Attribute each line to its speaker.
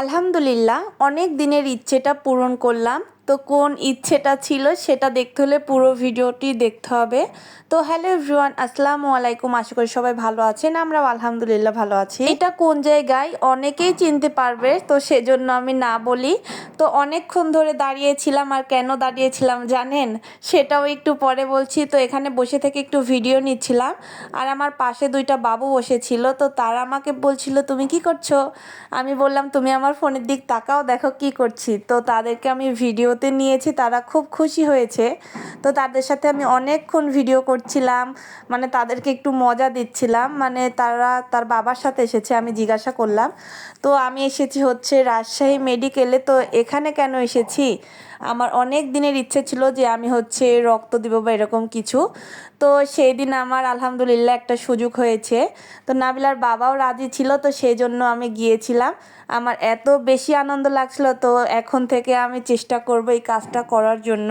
Speaker 1: আলহামদুলিল্লাহ অনেক দিনের ইচ্ছেটা পূরণ করলাম। তো কোন ইচ্ছেটা ছিল সেটা দেখতে হলে পুরো ভিডিওটি দেখতে হবে। তো হ্যালো এভরিওয়ান, আসসালামু আলাইকুম। আশা করি সবাই ভালো আছেন, আমরাও আলহামদুলিল্লাহ ভালো আছি। এটা কোন জায়গায় অনেকেই চিনতে পারবে, তো সেজন্য আমি না বলি। তো অনেকক্ষণ ধরে দাঁড়িয়েছিলাম, আর কেন দাঁড়িয়েছিলাম জানেন, সেটাও একটু পরে বলছি। তো এখানে বসে থেকে একটু ভিডিও নিচ্ছিলাম, আর আমার পাশে দুইটা বাবু বসেছিল। তো তারা আমাকে বলছিল তুমি কি করছো। আমি বললাম তুমি আমার ফোনের দিক তাকাও, দেখো কি করছি। তো তাদেরকে আমি ভিডিওতে নিয়েছি, তারা খুব খুশি হয়েছে। তো তাদের সাথে আমি অনেকক্ষণ ভিডিও করছিলাম, মানে তাদেরকে একটু মজা দিচ্ছিলাম। মানে তার বাবার সাথে এসেছে, আমি জিজ্ঞাসা করলাম। তো আমি এসেছি হচ্ছে রাজশাহী মেডিকেলে। তো এখানে কেন এসেছি, আমার অনেক দিনের ইচ্ছে ছিল যে আমি হচ্ছে রক্ত দিব বা এরকম কিছু। তো সেই দিন আমার আলহামদুলিল্লাহ একটা সুযোগ হয়েছে। তো নাবিলার বাবাও রাজি ছিল, তো সেই জন্য আমি গিয়েছিলাম। আমার এত বেশি আনন্দ লাগছিল, তো এখন থেকে আমি চেষ্টা করব এই কাজটা করার জন্য।